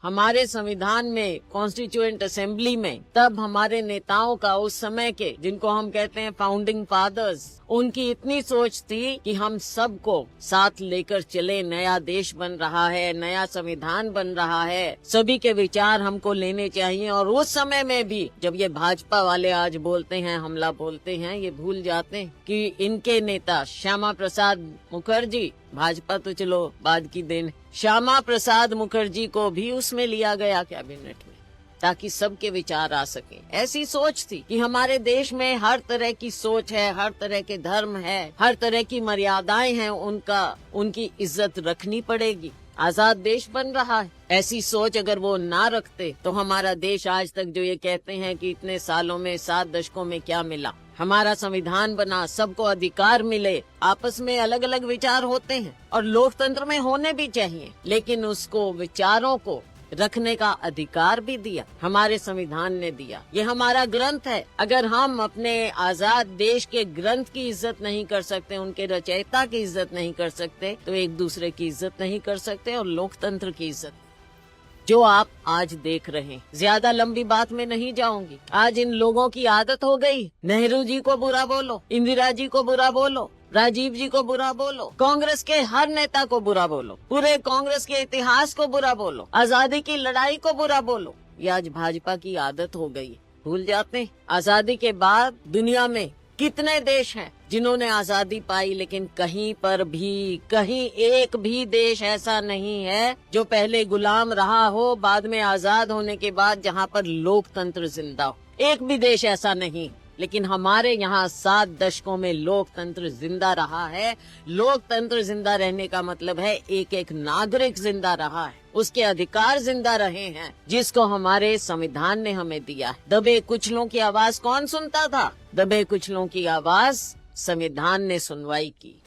हमारे संविधान में, कॉन्स्टिट्यूएंट असेंबली में, तब हमारे नेताओं का उस समय के, जिनको हम कहते हैं फाउंडिंग फादर्स, उनकी इतनी सोच थी कि हम सबको साथ लेकर चले। नया देश बन रहा है, नया संविधान बन रहा है, सभी के विचार हमको लेने चाहिए। और उस समय में भी जब ये भाजपा वाले आज बोलते हैं, हमला बोलते हैं, ये भूल जाते हैं कि इनके नेता श्यामा प्रसाद मुखर्जी, भाजपा तो चलो बाद की देन, श्यामा प्रसाद मुखर्जी को भी उसमें लिया गया कैबिनेट में, ताकि सबके विचार आ सके। ऐसी सोच थी कि हमारे देश में हर तरह की सोच है, हर तरह के धर्म है, हर तरह की मर्यादाएं हैं, उनकी इज्जत रखनी पड़ेगी। आजाद देश बन रहा है, ऐसी सोच अगर वो ना रखते तो हमारा देश आज तक जो ये कहते हैं कि इतने सालों में, 7 दशकों में क्या मिला, हमारा संविधान बना, सबको अधिकार मिले, आपस में अलग अलग विचार होते हैं और लोकतंत्र में होने भी चाहिए, लेकिन उसको, विचारों को रखने का अधिकार भी दिया, हमारे संविधान ने दिया। ये हमारा ग्रंथ है। अगर हम अपने आजाद देश के ग्रंथ की इज्जत नहीं कर सकते, उनके रचयिता की इज्जत नहीं कर सकते, तो एक दूसरे की इज्जत नहीं कर सकते और लोकतंत्र की इज्जत जो आप आज देख रहे हैं। ज्यादा लंबी बात में नहीं जाऊंगी। आज इन लोगों की आदत हो गई, नेहरू जी को बुरा बोलो, इंदिरा जी को बुरा बोलो, राजीव जी को बुरा बोलो, कांग्रेस के हर नेता को बुरा बोलो, पूरे कांग्रेस के इतिहास को बुरा बोलो, आजादी की लड़ाई को बुरा बोलो। ये आज भाजपा की आदत हो गई। भूल जाते हैं आजादी के बाद दुनिया में कितने देश हैं जिन्होंने आजादी पाई, लेकिन कहीं पर भी, कहीं एक भी देश ऐसा नहीं है जो पहले गुलाम रहा हो, बाद में आजाद होने के बाद जहाँ पर लोकतंत्र जिंदा हो। एक भी देश ऐसा नहीं। लेकिन हमारे यहाँ 7 दशकों में लोकतंत्र जिंदा रहा है। लोकतंत्र जिंदा रहने का मतलब है एक एक नागरिक जिंदा रहा है, उसके अधिकार जिंदा रहे हैं, जिसको हमारे संविधान ने हमें दिया है। दबे कुचलों की आवाज कौन सुनता था? दबे कुचलों की आवाज संविधान ने सुनवाई की।